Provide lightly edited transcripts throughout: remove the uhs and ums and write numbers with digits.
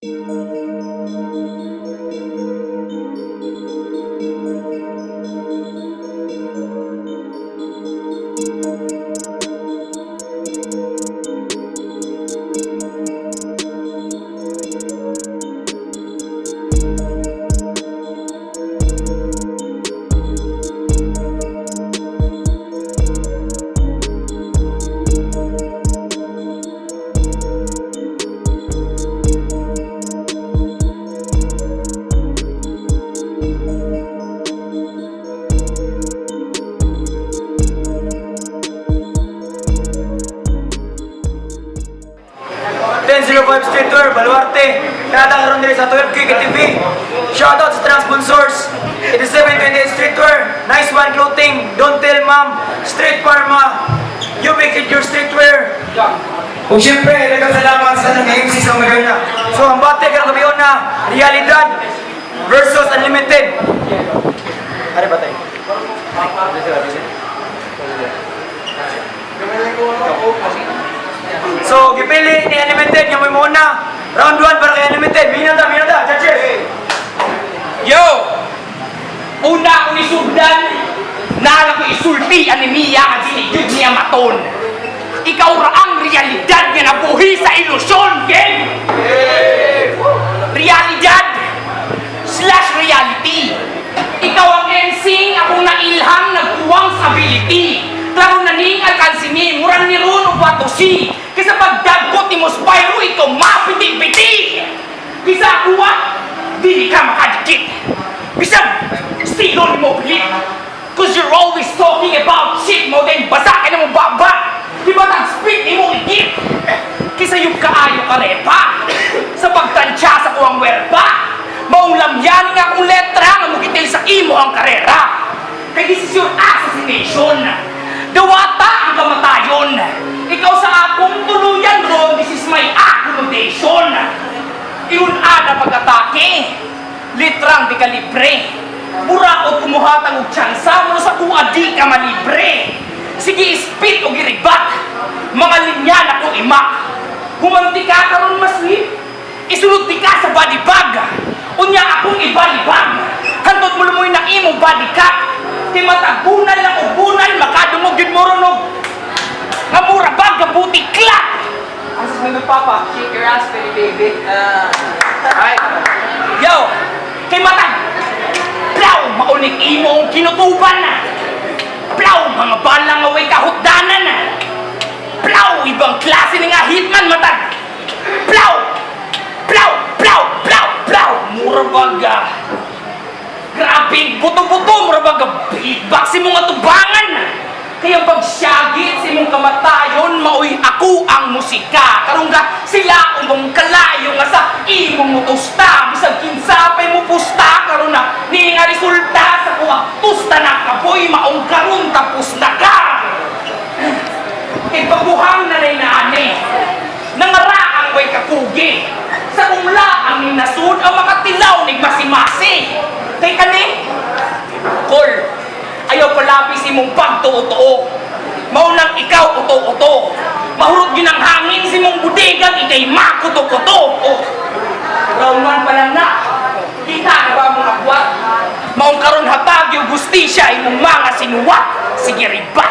1005 Street Tour, Baluarte. Nakatakaroon din sa 12 Cricket TV. Shoutout sa trans sponsors. 8728 Street Tour, Nice One Clothing, Don't Tell Mom, Street Pharma. You make it your streetwear. Kung siyempre, dagang salamat sa tanong MC sa mga na. So, ang bate ka ng kabiyon na Realidad versus Unlimited. Ano ba tayo? So, gipili ni Unlimited nga may muna. Round 1 para kay Unlimited. Minada, judges. Yo! Una akong isugdan, na ko isulti anemiya ang sinigid niya maton. Ikaw ra ang realidad nga nabuhi sa ilusyon, game! Realidad / reality. Ikaw ang MC, ako na ilham, nagtuwang sa ability. Klaro na ning alkansini, murang ni Ron o Batosi. Kisa pagdagkot ni Mospyro, ikaw mapiti-piti. Kisa akuha, di ka makadikit. Bisag, estilo ni mo pilit. Cause you're always talking about shit mo, then basa ka na mo baba. Di ba nag-spit ni mo igit? Kisa yung kaayo ka repa. Sa pagtansya sa kuwang werba. Maulam yan nga kung letra nga mukitil sa imo ang karera. Kaya this is your assassination. Dawata ang kamatayon. Ikaw sa akong tuluyan, bro, this is my accommodation. Iyon ada pag-atake. Litrang di ka libre. Burakot kumuhatang og tsansa, mo sa kuha di ka malibre. Sige spit o giribat. Mga linya na kong imak. Humanti ka karon maslip. Isulod di ka sa body bag. Unya akong ibalibag. Hantod mo lumoy na imong body cap. Di matagunan lang o bunan, makadumog yun mo runog. Nga mura bag, gabuti klak. Ang sasabi ng papa, Shake your ass, pretty baby. Alright. Yo, kay matag. Plaw, maunik imo ang kinutuban na. Plaw, mga balang away kahutdanan na. Plaw, ibang klase nga hitman matag. Plaw, plaw, plaw, plaw, plaw. Mura baga. Grabe, buto-buto, mura baga. Beatbox si mong atubangan. Kaya pagsyagit si mong kamatayon, maoy ako ang musika. Karong ga sila umong kalayo nga sa imong mutusta. Bisag kinsapay mo pusta, karon na ni nga resulta sa kuha tusta na kapoy maong karon tapos na ka. Kay pabuhang na rin na ane. Nangaraang way kapugi. Sa umla ang ninasud ang makatilaw ni masi-masi. Kay kani, Col, ayaw palapis imong pagtuo-tuo. Maunang ikaw uto-uto. Mahurot yun ang hangin si mong budigan, ikay makuto-kuto. Oh, round 1 pa lang na. Kita na ba mong agwat? Maong karon hatag yung gustisya imong mga sinuwat. Sige riba.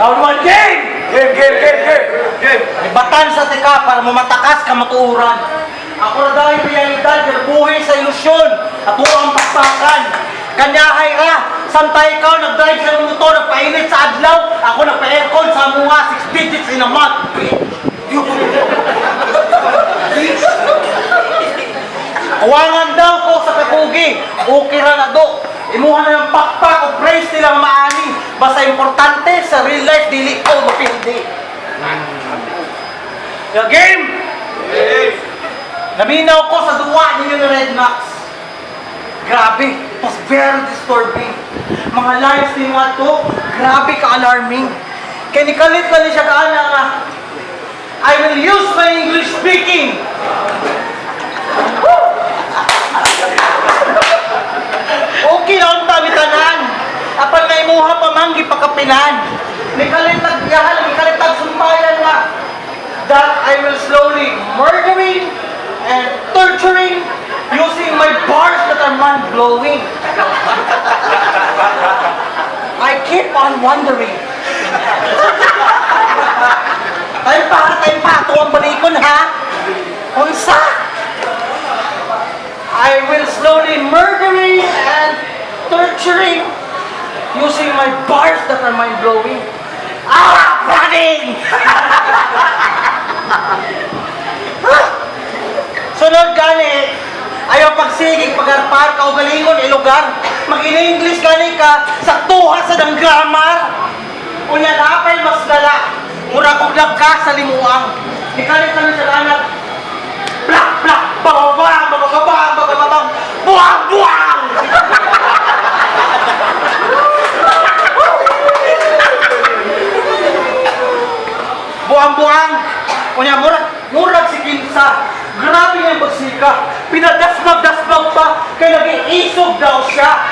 Round 1 game! Game! Ibatan sa tika para mamatakas ka matuuran. Ako na dahil realidad, buhay sa ilusyon at ang pakpakan. Kanyahay ra, santay ikaw nag-drive sa motor, nagpainit sa adlaw, ako nagpa-aircon sa mga 6 digits in a month. Kawangan daw ko sa kapugi, okay ra na do. Imuha na ng pakpak o praise nilang maani. Basta importante sa real life, dili ko mapindi. The game! Naminaw ko sa duwa ninyo ng Red Max. Grabe, it was very disturbing. Mga lives ni mga to, grabe ka-alarming. Kaya nikalit na niya kaana nga, I will use my English speaking. Okay na ang tabi-tanan. Apal na imuha pamanggi pagkapinan. Nikalitag sumpayan nga that I will slowly murdering and torturing using my bars that are mind-blowing. I keep on wondering. Tayo pa, ito ang balikon ha. Unsa? I will slowly murdering and torturing using my bars that are mind-blowing. Running! Sunod gani, ayaw pagsigig, pagarpar, kaugalingon, ilugar. Mag-in-English gani ka, saktuha sa ng grammar. Unya napay mas dala, murag-uglag ka sa limuang. Ikalit kami sa lanat. Plak, plak, bababang, bababang, bababang, buang, buang! Buang-buang! Unya, murag si Kinsa. Grabe nga yung pagsika. Pinadasmag-dasmag pa, kaya nag-iisog daw siya.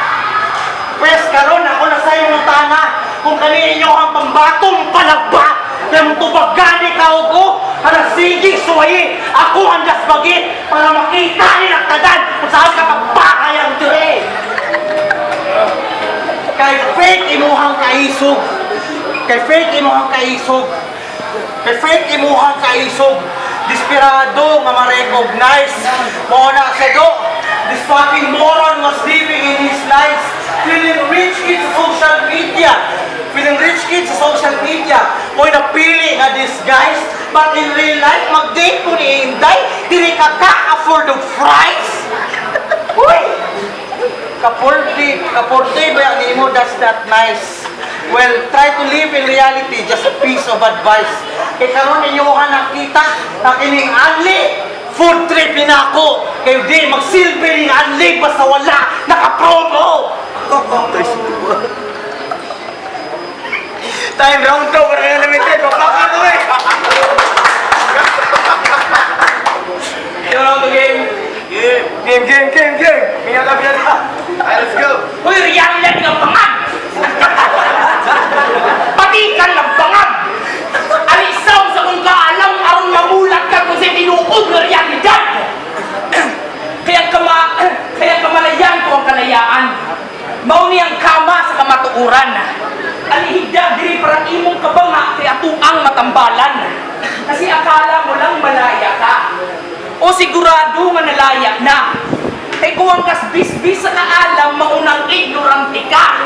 Pwes karon ako na sa iyong tana, kung kani inyo ang pambatong palagba, kaya mong tubagani ka ko, sige, suwayi, ako ang dasmagin para makita ni nagtadan kung saan ka pagbakay ang dire. Kay fake imuhang kaisog. Kay fake imuhang kaisog. Kay fake imuhang kaisog. Desperado nga ma-recognize. Muna sa do. This fucking moron was living in his life. Feeling rich kids sa social media. Feeling rich kids sa social media. Mo'y napili nga disguise. But in real life, mag-date ko ni Inday. Dili ka ka-afford of fries. Uy! Kapurti ba yan mo? That's not nice. Well, try to live in reality. Just a piece of advice. Kaya karon ninyo ka nakita na kining anli. Food trip na ako. Kayo di magsilbi ng anli basta wala. Naka-promo. Time round to, pero yung limited. Bakit ito eh? Round to game. Game. Minata. Let's go. Uy, realidad ng bangag! Patikan ng bangag! Alisaw sa kung kaalam aron mamulat ka kung sa tinuod na realidad! Kaya kamalayan ko ang kalayaan. Mauni ang kama sa kamatuuran. Alihigda, diri parang imong kabanga kaya tuang matambalan. Kasi akala mo lang malaya ka. O sigurado nga nalaya na. Kay kuwang kas bis-bis sa kaalam, maunang ignorante ka.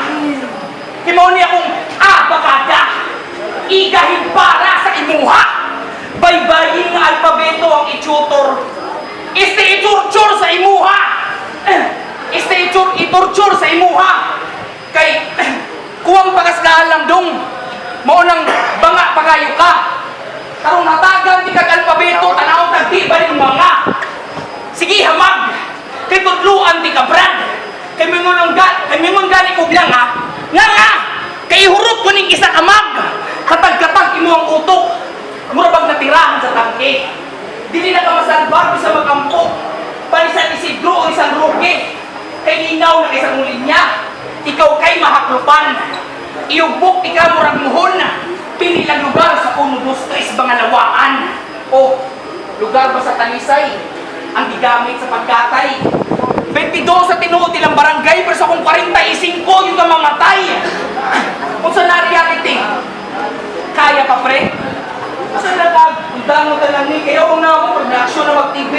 Himaw niya kung bakada. Igahin para sa imuha. Baybayin nga alpabeto ang itutor. Iturture sa imuha. Iturture sa imuha. Kay kuwang pagas kaalam dong. Maunang banga pagayo ka. Karong natagan ti kag alpabeto, tanaw tagdi ba rin mga. Sige, hamag. Kay tudluan ti kabrad. Kay mingon gani kog nga. Nga! Kay hurot ko ning isa kamag. Katag-katag imo ang utok. Murabag natirahan sa tangke. Dili na ka masalbar sa magampo. Palisan isidro o isang rugi. Kay linaw na isang linya. Ikaw kay mahaklupan. Iugbok ikaw murag muhon. Pili lang lugar sa 1, 2, 3 bangalawaan. O lugar ba sa Talisay ang gigamit sa pagkatay? 22 sa tinuod ilang barangay pero sa kung 45 yung ka mamatay. Kung sa na-reality, kaya pa pre? Kasi nagagundang mo talang ni kaya kung na ako production na mag-TV.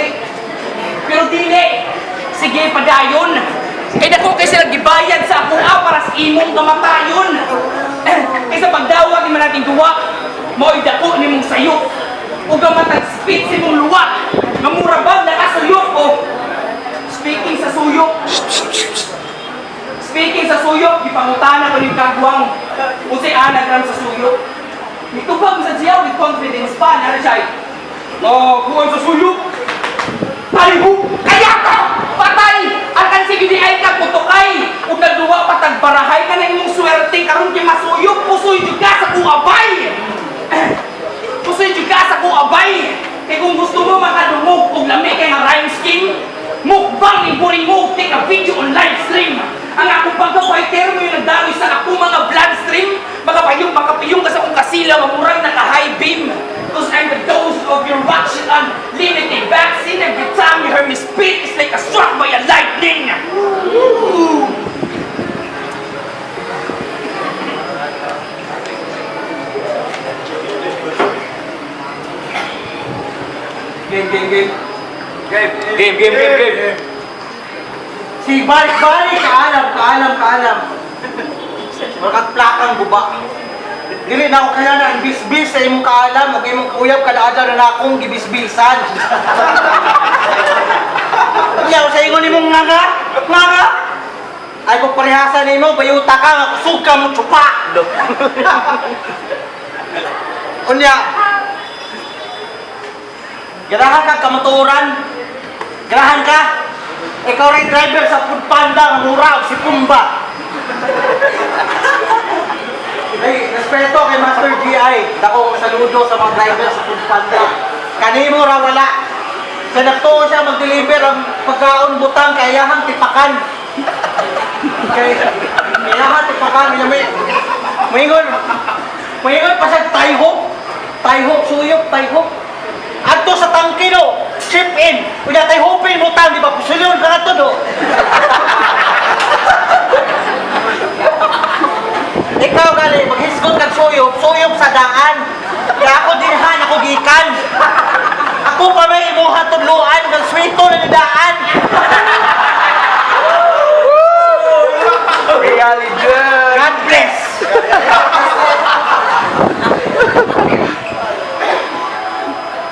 Pero dili, sige padayon. Kaya dako kayo sila gibayad sa akong para sa imong kamatayon. Kaysa pagdawag ni nating duwa, mo'y dako ni mong sayok. O gamatag spit si mong luwa. Mamurabag na kasuyok o. Speaking sa suyok, ipangutana ko ni kagwang. Usay anagram sa suyok. Mitubag sa siya with confidence pa. Nara siya, kuwan sa suyok. Talibo! Kaya ka! Patay! Akan sige di ay kagutokay. O nagduwa patagbarahay ka na imong swerte. Karoon ki masuyok. Pusoy juga sa kuabay. Pusoy juga sa kuabay. Kaya kung gusto mo makadumog o lami kay nga rhyme scheme, mukbang ni Buring mo, take a video on live stream. Ang akong pagkapay termo yung nagdaloy sa akong mga bloodstream, mga makapayong ka sa kong kasila, mamurang naka-high beam. Cause I'm the dose of your watching unlimited vaccine. Every time you hear me speak, it's like a struck by a lightning. Woo! Game. Si balik-balik, kaalam. Markat plakang guba. Dili na ako kaya na bisbis sa imong kaalam, o imong kuyab kada-adlaw na akong gibisbisan. Iyaw sa ingon imong nga. Ay kung parehasan nimo, bayuta ka, nga kusog ka mo tsupa. Unya, ganahan ka kamaturan. Ganahan ka. Ikaw rin driver sa Food Panda, ang mura, si Pumba. Ay, respeto kay Master GI. Dako saludo sa mga driver sa Food Panda. Kanimo ra wala. Sa nagtuo siya mag-deliver ang pagkaon butang kayahang tipakan. Kayahang tipakan. Mayingon pa siya tayhop, suyop. Adto sa tangke do, chip in. Kunya tayhopin butang, di ba? Pusulyon ka na to do. Ikaw gali, maghisgot kag suyop sa daan. Kaya ako dinhan, ako gikan. Ako pa may imuha tudluan, kag swito na nidaan. Reality. God bless.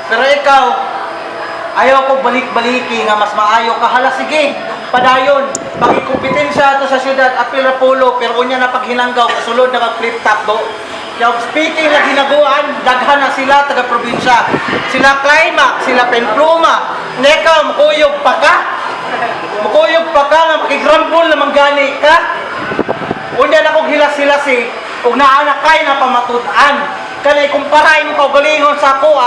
Pero ikaw, ayaw ko balik-baliki nga mas maayo ka. Hala, sige, padayon. Pagikumpetensya ato sa syudad, apil Rapolo, pero unya na paghinanggaw, kasulod na mag-flip top do. Kaya speaking na ginaguan, daghan na sila taga-probinsya. Sila Climax, sila Penpluma. Neka, mukuyog pa ka nga makigrambol na manggani ka. Unya na kong hilas-hilasi, kung naanakay na pamatutaan. Kanay kumparain mo kaugalingon sa ako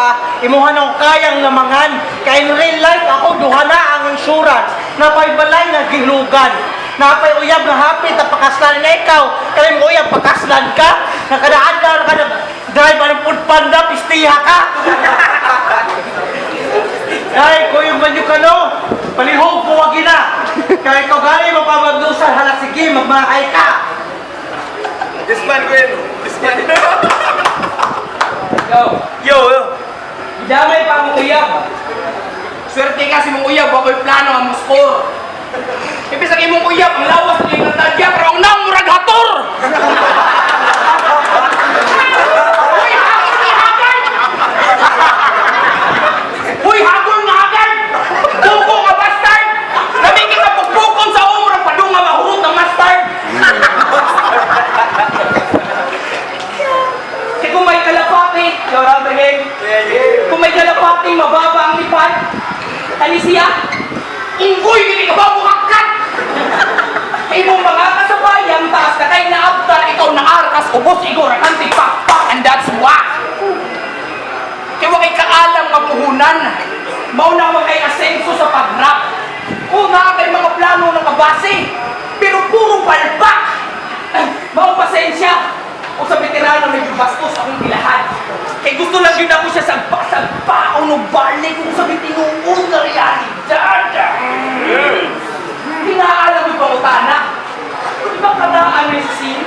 imuha na kayang lamangan. Kaya in real life ako duha na ang insurance. Napay balay na gilugan. Napay uyab na hapit na pakaslan na ikaw. Kanay mo uyab pakaslan ka. Nakadaan na ka drive ng Food Panda, pistiha ka. Ay, kuyog man yung kano. Palihog po wag na. Kaya ikaw gali mapabagdusan. Hala, sige, magmahay ka. This man. Yo. Idamay pa mong uyab. Swerte ka si mong uyab, ako'y plano ang muskor. Ibig sa imong uyab, ang lawas ng iyong tadya, pero ang naong murag hator! Uy, hagol ni Hagan! Uy, hagol nga Hagan! Buko ka bastard! Nabigil ka pagpukon sa umrang padunga mahurot ng mustard! Kaya kung may kalapati, kung may kalapati, mababa ang lipad, tani siya, unggoy, hindi ka ba bukakat? Imong mga kasabayan, taas na kayo naabdal, ikaw na arkas, ubos, igor, anti, pak, and that's whack. Kaya wakay kaalam mapuhunan, mauna wakay asenso sa pag-rap. Una kay mga plano na kabase, pero puro palpak. Mga pasensya, o sa veterano medyo bastos akong ilahan. Kaya gusto lang yun ako siya sagpa o balik kung sa tinuong na realidad. Pinaalam yung pangutana. Di ba kadaan may scene?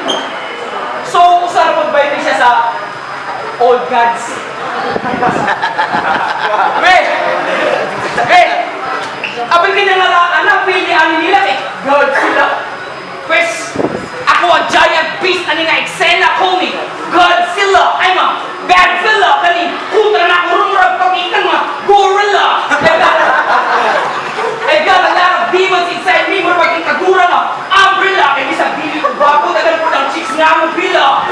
So, usara magbayad siya sa old gods. Abay kinangaraan na, pilihan nila eh. God sila. Pues, ako ang giant beast na nga eksena ko ni Godzilla. I'm a Godzilla. Kani, putra na ako rumurag pag-ikan mga gorilla. I got a lot of demons inside me. Mura maging kagura nga umbrella. Kaya isang bili ko bago. Tagal po ng chicks na mo pila.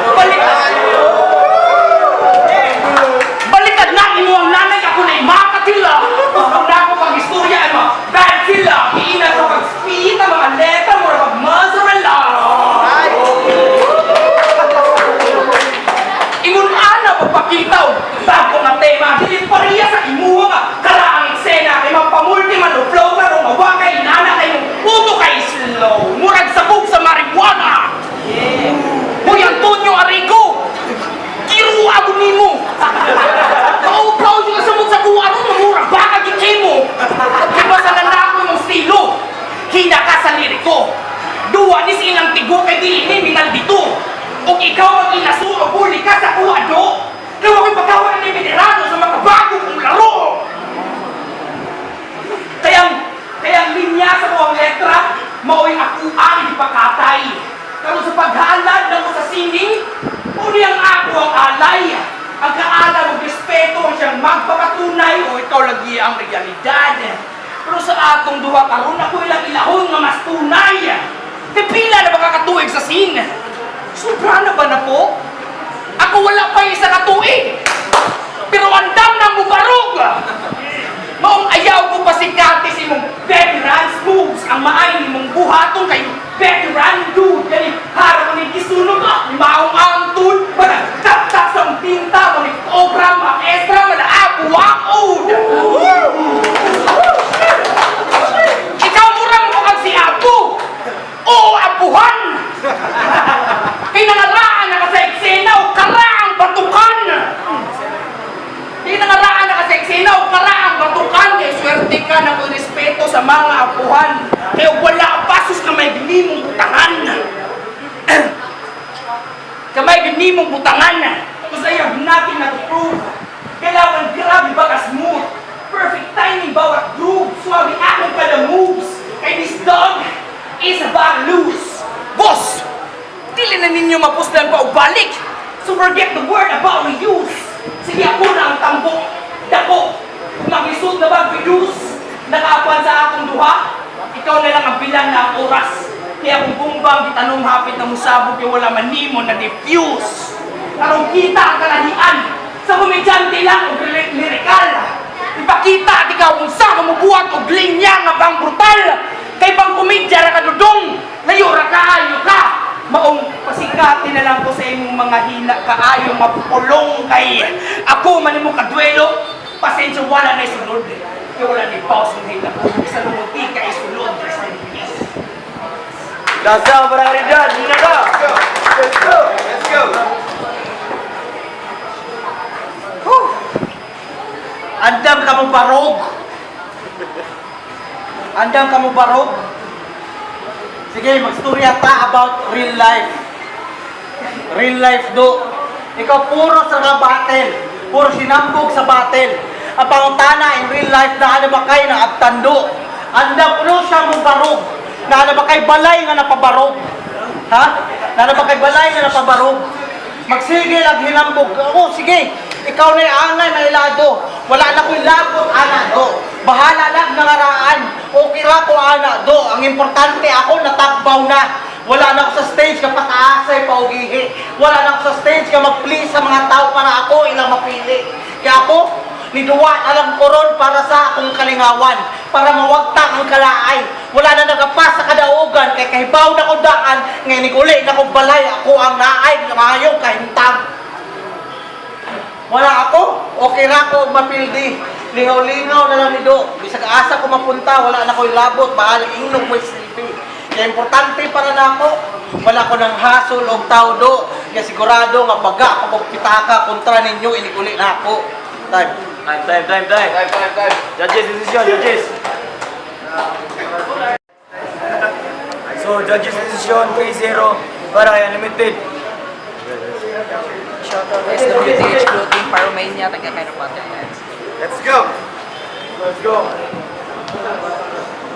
Baliktad na imo ang nanay. Ako na imakatila. Kung na ako pag-istorya ay mga Godzilla. Iinag ko pag-spita mga letter. Mura mag-mozzarella. Ingon ana pagpakita magpapatunay o ikaw lagi ang realidad. Pero sa atong duha karon ako ilang ilahon nga mas tunay. Kay pila na makakatuig sa sin. Sobra na ba na po? Ako wala pa isa katuig. Pero andam na mo barog. Maong ayaw ko pa si Kati si mong veteran moves ang maay ni mong buhaton kay veteran dude. Kani harap ni gisunog ni maong angtod para tap-tap sa tinta mo ni obra maestra malaapo waod. Ikaw murang mo kang si Apo. Oo, apuhan. Kay nangaraan na ka sa eksena o karaang batukan. Kay nangaraan na ka sa eksena o karaang batukan. Kaya swerte ka na kung respeto sa mga apuhan. Kaya wala pasos na may ginimong butangan. Kamay ginimong butangan. Kung sa'yo natin na-prove. Kailangan grabe ba ka-smooth. Perfect timing bawat groove. Suwabe akong kada moves. Kay this dog is about loose. Boss! Dili na ninyo mapuslan pa o balik. So forget the word about reuse. Sige ako na ang tambok. Dako. Kung mag-isot na mag-reduce. Nakaapuan sa akong duha. Ikaw na lang ang bilang na ang oras. Kaya kung bumbang gitanong hapit na musabog yung wala manimo na diffuse. Karong kita ang kalahian. Sa komedyante lang o lirikal. Ipakita at ikaw kung saan mabubuhat o linya nga bang brutal. Kay pang komedya ra ka dudong. Layo ra kaayo ka. Maong pasikatin na lang ko sa imong mga hina kaayo mapupulong kay ako man mo kadwelo. Pasensya wala na isunod. Kaya wala na pause ng hila ko. Sa lumuti ka isunod. Rest in peace. Dasar para realidad, Nina ka! Let's go! Let's go! Andam ka mo barog. Andam ka mo barog. Sige, magstorya ta about real life. Real life do. Ikaw puro sa mga battle. Puro sinambog sa battle. Ang pangutana in real life na ano ba kayo na abtando. Andam puno siya mo barog. Na ano ba kayo balay nga napabarog. Ha? Na ano ba kayo balay nga napabarog. Magsige lang hinambog. Oo, sige. Ikaw na angay na ilado. Wala na ko'y labot, anak do. Bahala lang nangaraan. Okay ra ko, anak do. Ang importante ako, natakbaw na. Wala na ako sa stage ka pataasay, paugihi. Wala na ako sa stage ka mag-please sa mga tao para ako ilang mapili. Kaya ako, niduwa na lang ko ron para sa akong kalingawan. Para mawagtang ang kalaay. Wala na nagapas sa kadaugan. Kaya kahibaw na ko daan. Ngayon uli na ko balay. Ako ang naay. Mayong kahintang. Wala ako, okay ra ko mapildi. Lingaw-lingaw na lang ni Do. Bisag asa ko mapunta, wala na ko'y labot, bahali ingnog mo'y selfie. Kaya importante para na ako, wala ko ng hasol o tawdo. Kaya sigurado nga baga ako magpitaka kontra ninyo, inikuli na ako. Time. Time. Judges, decision, judges. So, judges decision 3-0 para kay Unlimited. SWTH Clothing para Romania, taga-Kainapate. Let's go! Let's go!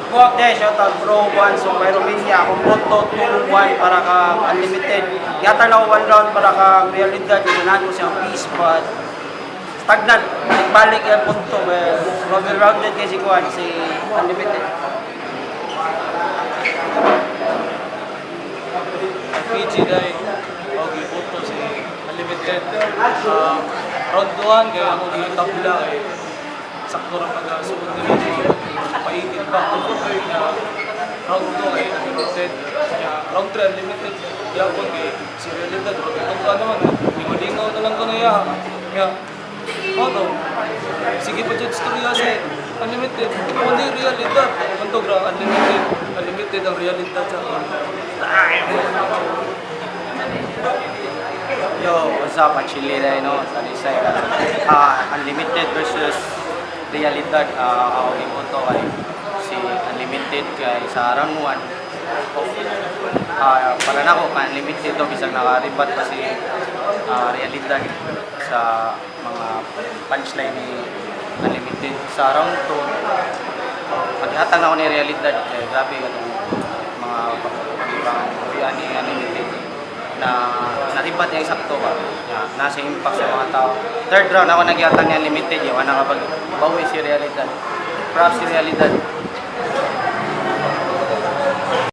Buwak de, shoutout bro, 1, so may Romania, akong boto 2-1 para ka Unlimited. Yata na ako 1 round para ka realidad, ginanan ko siyang peace, but stagnant. Nagbalik yung punto, rounded kasi kuhan si Unlimited. PG dahil okay puto si Unlimited round 1 kaya ako yung tabla kay sakto rin pag-suot nila paitin ba round 2 kay Unlimited round 3 Unlimited yapon kay si Realidad itong ka naman lingaw na lang ko na kaya ano sige pa dyan storya si Unlimited hindi Realidad kanto gra Unlimited ang Realidad sa Yo, what's up? Chile na Talisay. Unlimited versus Realidad. Ako yung punto kay si Unlimited kay sa round 1. Para na ako, Unlimited to bisang nakaribat pa si Realidad sa mga punchline ni Unlimited. Sa round 2, paghatang na ako ni Realidad kay grabe itong mga pag-ibangan ni Unlimited. na naribat yung sakto ba. Nasa impact sa mga tao. Third round ako nagyatang niya limited yung nakapag bawi si Realidad. Props si Realidad.